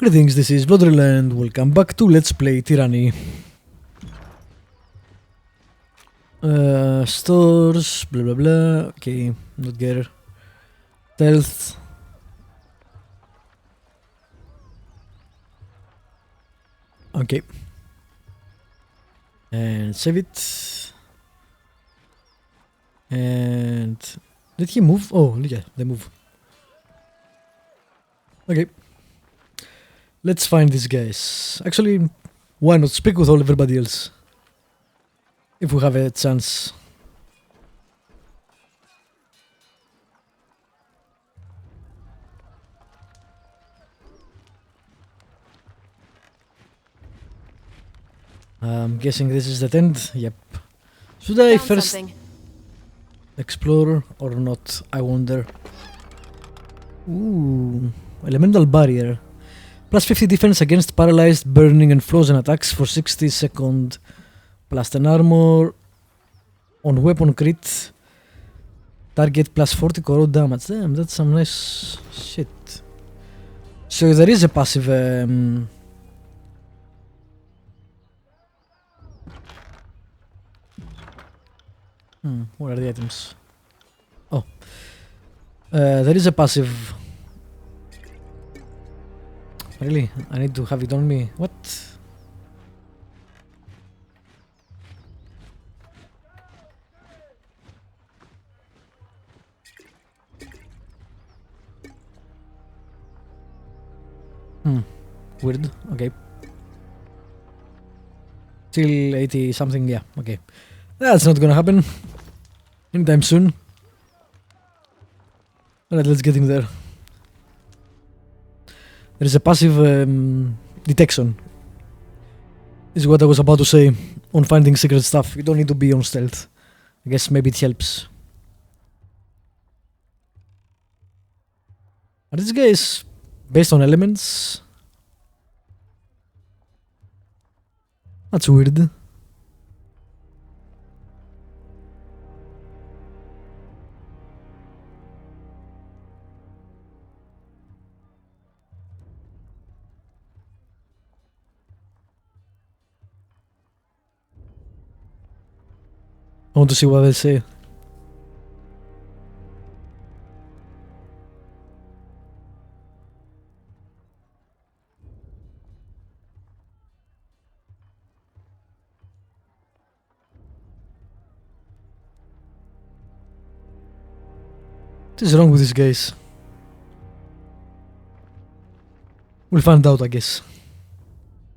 Greetings, this is Vlodril and welcome back to Let's Play Tyranny. Stores, blah blah blah, okay, not gear. Stealth. Okay. And save it. And did he move? Oh, yeah, they move. Okay. Let's find these guys. Actually, why not speak with everybody else? If we have a chance. I'm guessing this is the tent. Yep. Should I first explore or not? I wonder. Ooh, elemental barrier. Plus 50 defense against paralyzed, burning and frozen attacks for 60 seconds. Plus 10 armor on weapon crit. Target plus 40 corrode damage. Damn, that's some nice shit. So there is a passive. Where are the items? Oh. There is a passive. Really? I need to have it on me. What? Weird. Okay. Still 80 something, yeah, okay. That's not gonna happen anytime soon. Alright, let's get in there. There is a passive detection. Is what I was about to say on finding secret stuff. You don't need to be on stealth. I guess maybe it helps. Are these guys based on elements? That's weird. I want to see what they say. What is wrong with these guys? We'll find out, I guess.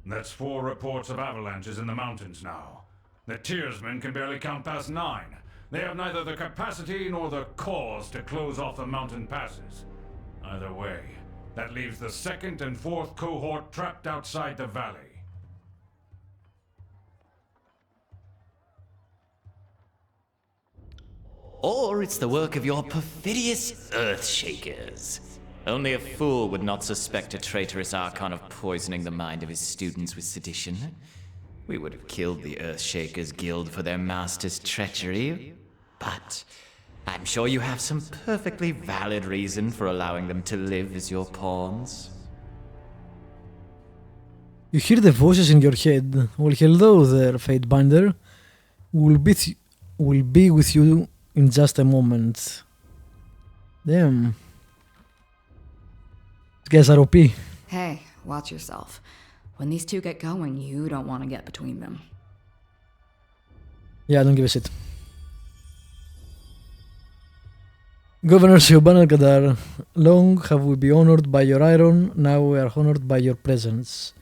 That's 4 reports of avalanches in the mountains now. The Tearsmen can barely count past 9. They have neither the capacity nor the cause to close off the mountain passes. Either way, that leaves the 2nd and 4th cohort trapped outside the valley. Or it's the work of your perfidious Earthshakers. Only a fool would not suspect a traitorous Archon of poisoning the mind of his students with sedition. We would have killed the Earthshakers Guild for their master's treachery, but I'm sure you have some perfectly valid reason for allowing them to live as your pawns. You hear the voices in your head. Well, hello there, Fatebinder. We'll be with you in just a moment. Damn. These guys are OP. Hey, watch yourself. When these two get going, you don't want to get between them. Yeah, I don't give a shit. Governor Siobhan Al-Qadar, long have we been honored by your iron, now we are honored by your presence.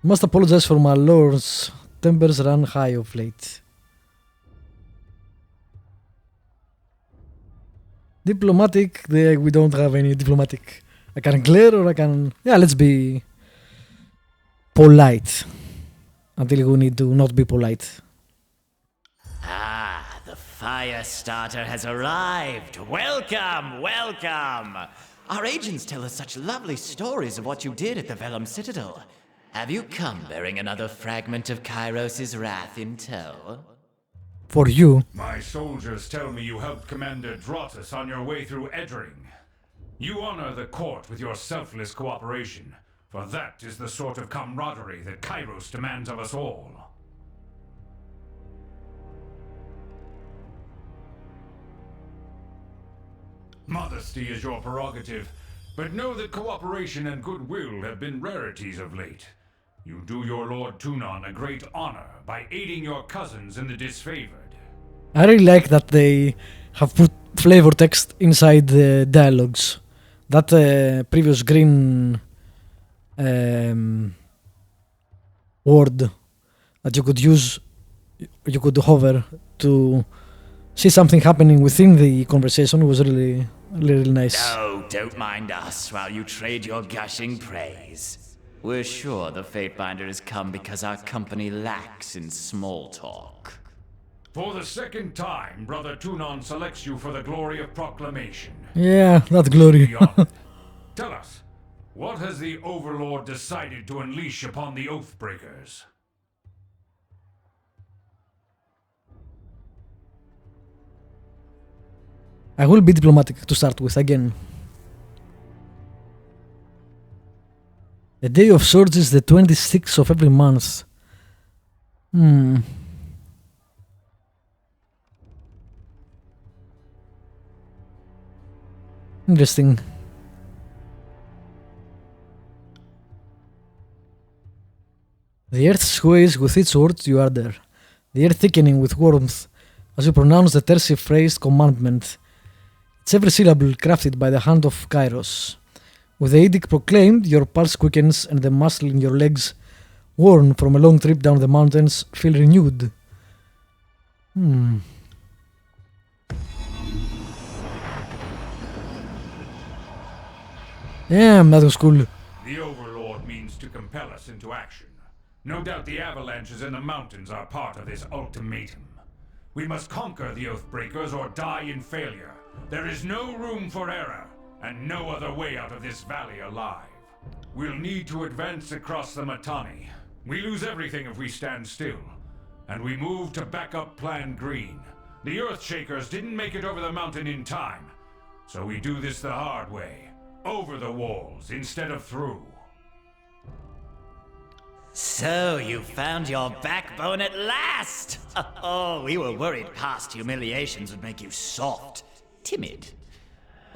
Must apologize for my lords. Tempers run high of late. Diplomatic, we don't have any diplomatic. I can glare or I can... Yeah, let's be polite. Until we need to not be polite. Ah, the fire starter has arrived. Welcome, welcome. Our agents tell us such lovely stories of what you did at the Vellum Citadel. Have you come bearing another fragment of Kairos' wrath in tow? For you. My soldiers tell me you helped Commander Drotus on your way through Edring. You honor the court with your selfless cooperation. for that is the sort of camaraderie that Kairos demands of us all. Modesty is your prerogative, but know that cooperation and goodwill have been rarities of late. You do your Lord Tunon a great honor by aiding your cousins in the disfavored. I really like that they have put flavor text inside the dialogues. That previous green word that you could use, you could hover to see something happening within the conversation was really nice. Oh, don't mind us while you trade your gushing praise. We're sure the Fatebinder has come because our company lacks in small talk. For the second time, Brother Tunon selects you for the glory of proclamation. Yeah, that glory. Be honored. Tell us, what has the Overlord decided to unleash upon the Oathbreakers? I will be diplomatic to start with again. The Day of Swords is the 26th of every month. Interesting. The earth sways with each word you utter, the earth thickening with warmth as you pronounce the terse phrased commandment. It's every syllable crafted by the hand of Kairos. With the edict proclaimed, your pulse quickens and the muscle in your legs, worn from a long trip down the mountains, feel renewed. Damn, that was cool. The Overlord means to compel us into action. No doubt the avalanches in the mountains are part of this ultimatum. We must conquer the Oathbreakers or die in failure. There is no room for error, and no other way out of this valley alive. We'll need to advance across the Mittani. We lose everything if we stand still, and we move to backup Plan Green. The Earthshakers didn't make it over the mountain in time, so we do this the hard way. Over the walls instead of through. So you found your backbone at last! Oh, we were worried past humiliations would make you soft, timid.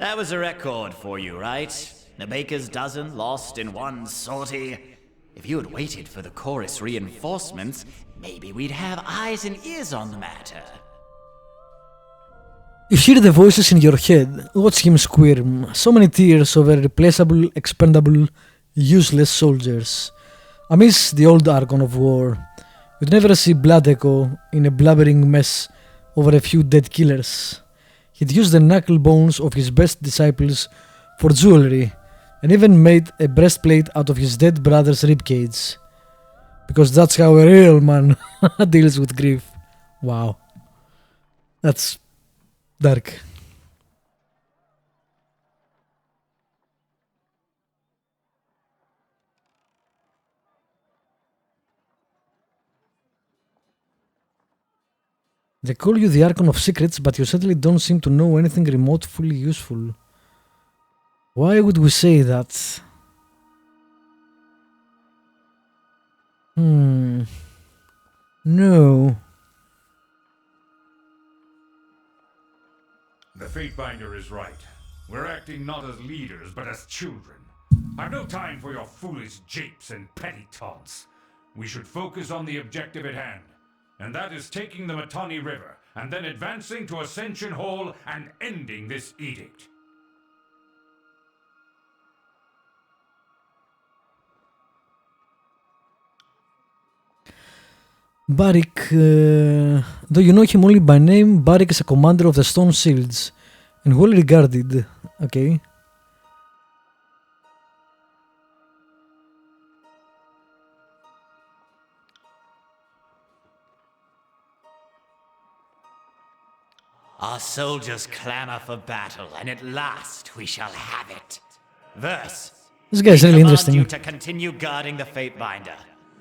That was a record for you, right? The baker's dozen lost in one sortie. If you had waited for the chorus reinforcements, maybe we'd have eyes and ears on the matter. You hear the voices in your head, watch him squirm. So many tears over replaceable, expendable, useless soldiers. I miss the old Archon of War. You'd never see blood echo in a blubbering mess over a few dead killers. He'd used the knuckle bones of his best disciples for jewelry, and even made a breastplate out of his dead brother's ribcage. Because that's how a real man deals with grief. Wow. That's dark. They call you the Archon of Secrets, but you certainly don't seem to know anything remotely useful. Why would we say that? No. The Fatebinder is right. We're acting not as leaders, but as children. I've no time for your foolish japes and petty taunts. We should focus on the objective at hand, and that is taking the Mittani River, and then advancing to Ascension Hall and ending this edict. Barik, though you know him only by name, Barik is a commander of the Stone Shields, and well regarded. Okay. Our soldiers clamor for battle, and at last we shall have it. Verse. This guy's really interesting. You to continue guarding the Fatebinder.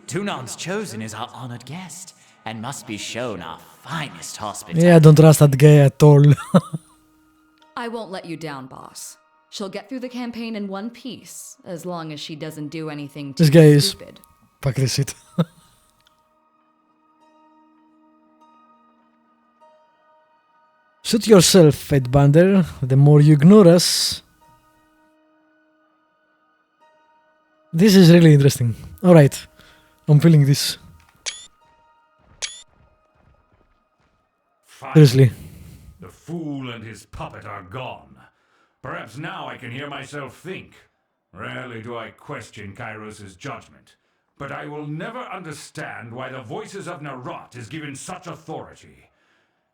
Tunon's chosen is our honored guest, and must be shown our finest hospitality. Yeah, I don't trust that guy at all. I won't let you down, boss. She'll get through the campaign in one piece, as long as she doesn't do anything This too guy is stupid. fuck this shit. Shoot yourself, Fatebinder. The more you ignore us. This is really interesting. Alright. I'm feeling this. Fine. Seriously. The fool and his puppet are gone. Perhaps now I can hear myself think. Rarely do I question Kairos' judgment, but I will never understand why the voices of Narot is given such authority.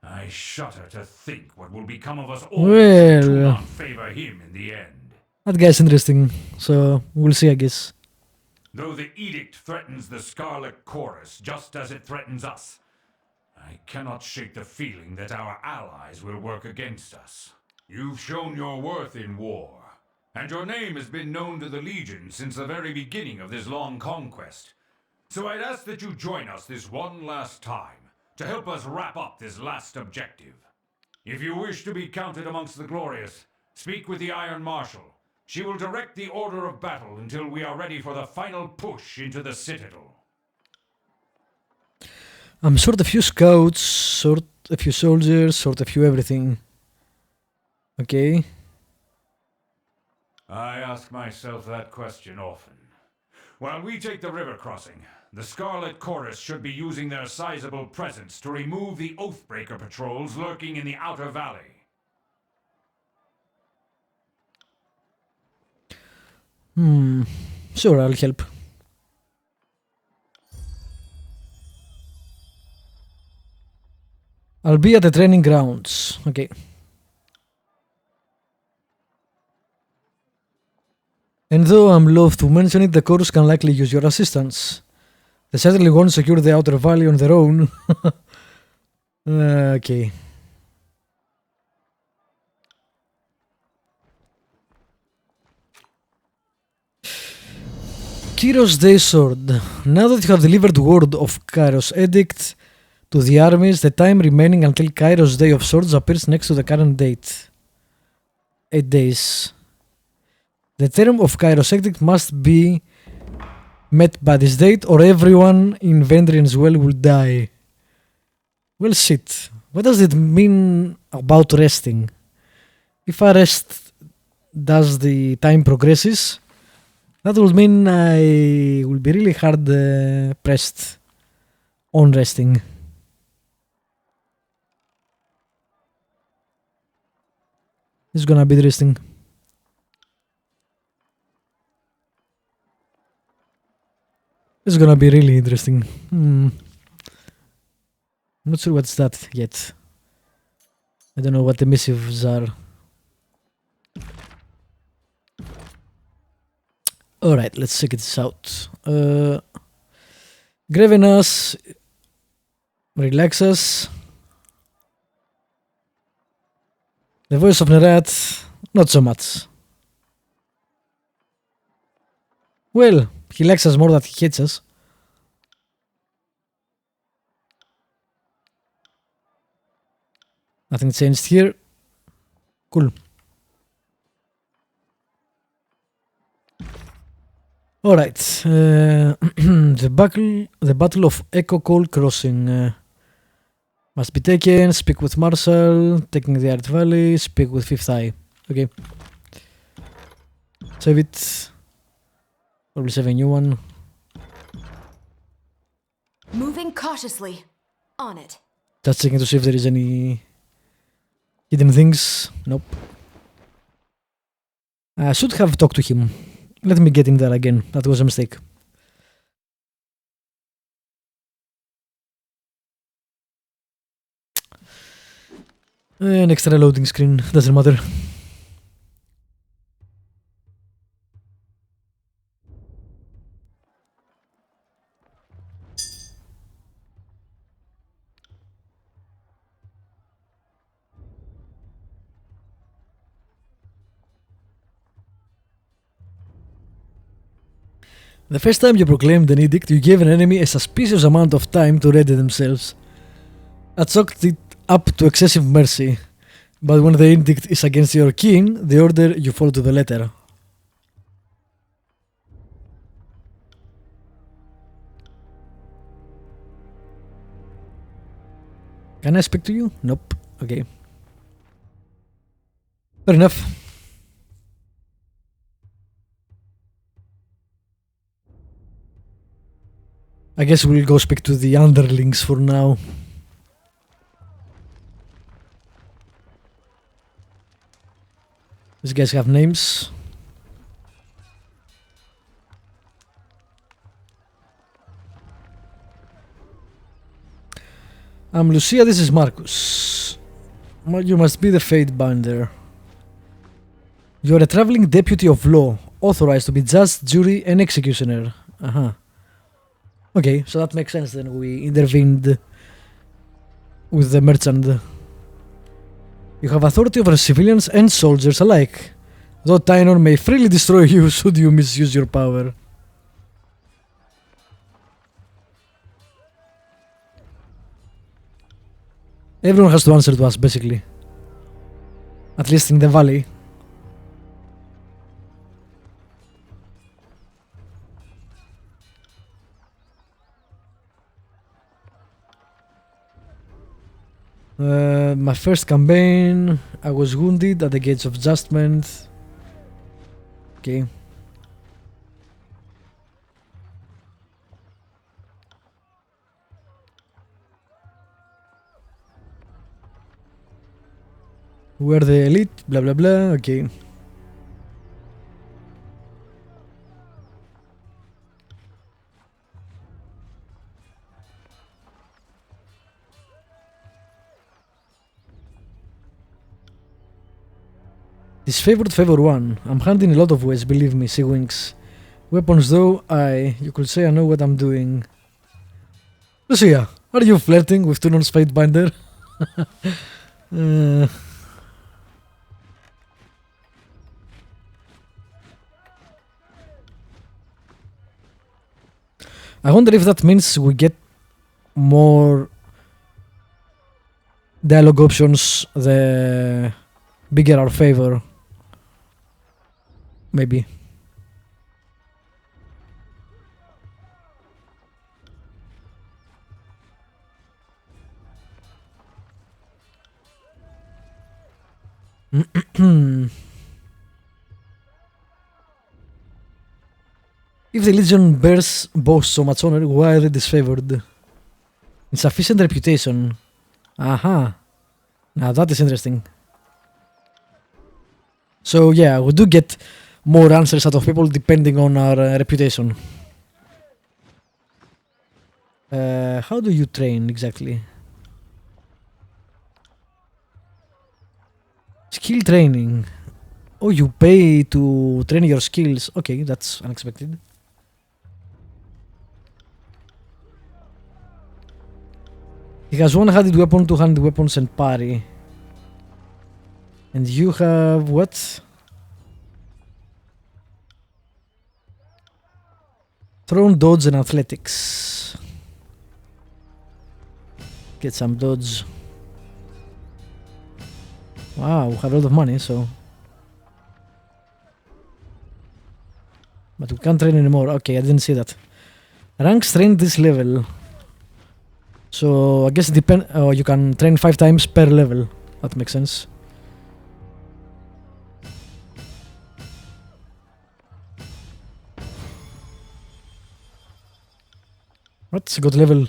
I shudder to think what will become of us all who do not favor him in the end. That guy's interesting, so we'll see, I guess. Though the edict threatens the Scarlet Chorus just as it threatens us, I cannot shake the feeling that our allies will work against us. You've shown your worth in war, and your name has been known to the Legion since the very beginning of this long conquest. So I'd ask that you join us this one last time, to help us wrap up this last objective. If you wish to be counted amongst the glorious, speak with the Iron Marshal. She will direct the order of battle until we are ready for the final push into the Citadel. I'm sort a few scouts, sort a few soldiers, sort a few everything. Okay. I ask myself that question often. While we take the river crossing, the Scarlet Chorus should be using their sizable presence to remove the Oathbreaker patrols lurking in the outer valley. Sure, I'll help. I'll be at the training grounds. Okay. And though I'm loath to mention it, the chorus can likely use your assistance. They certainly won't secure the outer valley on their own. Okay. Kairos Day Sword. Now that you have delivered word of Kairos Edict to the armies, the time remaining until Kairos Day of Swords appears next to the current date. 8 days. The term of Kairos Edict must be met by this date or everyone in Vendrian's Well will die. Well, shit. What does it mean about resting? If I rest, does the time progresses? That will mean I will be really hard pressed on resting. It's gonna be interesting. It's gonna be really interesting. I'm not sure what's that yet. I don't know what the missives are. Alright, let's check this out. Grevenas, relax us. The voice of Nerat, not so much. Well, he likes us more than he hates us. Nothing changed here. Cool. Alright. The battle of Echo Call Crossing must be taken. Speak with Marshall. Taking the Art Valley. Speak with Fifth Eye. Okay. Save it. Probably save a new one. Moving cautiously. On it. Just checking to see if there is any hidden things. Nope. I should have talked to him. Let me get in there again. That was a mistake. An extra loading screen. Doesn't matter. The first time you proclaimed an edict, you gave an enemy a suspicious amount of time to ready themselves. I chalked it up to excessive mercy. But when the edict is against your king, the order you follow to the letter. Can I speak to you? Nope. Okay. Fair enough. I guess we'll go speak to the underlings for now. These guys have names. I'm Lucia, this is Marcus. You must be the Fatebinder. You are a traveling deputy of law, authorized to be judge, jury, and executioner. Okay, so that makes sense then. We intervened with the merchant. You have authority over civilians and soldiers alike, though Tyranny may freely destroy you should you misuse your power. Everyone has to answer to us, basically. At least in the valley. My first campaign, I was wounded at the gates of adjustment. Okay. We're the elite, blah blah blah, okay. Disfavored favor 1. I'm handy in a lot of ways, believe me, see winks. Weapons though, you could say I know what I'm doing. Lucia, are you flirting with Tunon's Fatebinder? I wonder if that means we get more dialogue options the bigger our favor. Maybe. If the Legion bears boasts so much honor, why are they disfavored? Insufficient reputation. Aha. Now that is interesting. So yeah, we do get more answers out of people depending on our reputation. How do you train exactly? Skill training. Oh, you pay to train your skills. Okay, that's unexpected. He has one-handed weapon, two-handed weapons, and parry. And you have what? Thrown, dodge, and athletics. Get some dodge. Wow, we have a lot of money, so... But we can't train anymore. Okay, I didn't see that. Ranks trained this level. So I guess it depends. Oh, you can train 5 times per level. That makes sense. What's got level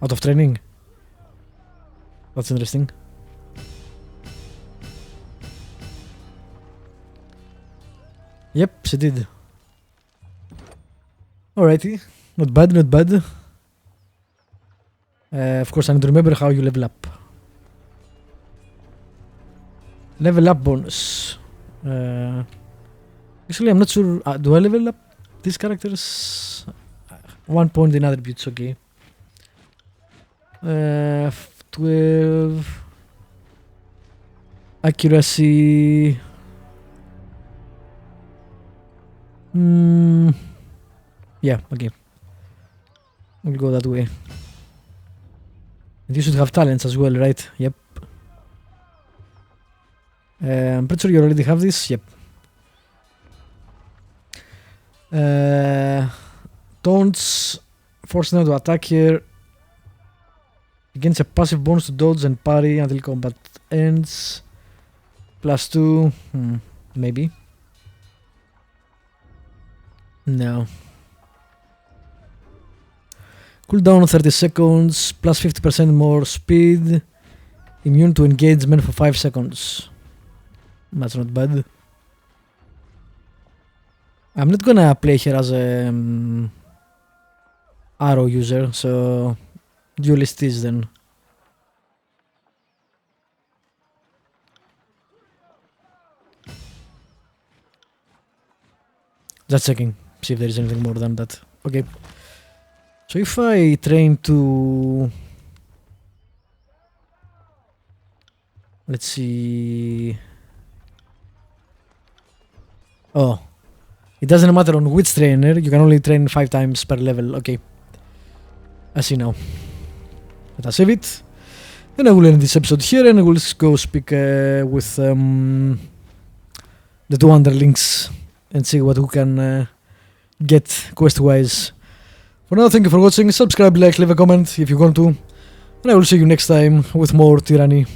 out of training? That's interesting. Yep, she did. Alrighty, not bad, not bad. Of course, I need to remember how you level up. Level up bonus. Actually, I'm not sure. Do I level up these characters? 1 point in attributes, okay. 12. Accuracy. Yeah, okay. We'll go that way. And you should have talents as well, right? Yep. I'm pretty sure you already have this. Yep. Taunts force them to attack here. Against a passive bonus to dodge and parry until combat ends. +2. Maybe. No. Cooldown 30 seconds. Plus 50% more speed. Immune to engagement for 5 seconds. That's not bad. I'm not gonna play here as a arrow user, so duelist is then. Just checking, see if there is anything more than that. Okay. So if I train to... Let's see... Oh. It doesn't matter on which trainer, you can only train 5 times per level. Okay. I see now. Let us save it. And I will end this episode here and I will go speak with the 2 underlings and see what we can get quest-wise. For now, thank you for watching. Subscribe, like, leave a comment if you want to. And I will see you next time with more Tyranny.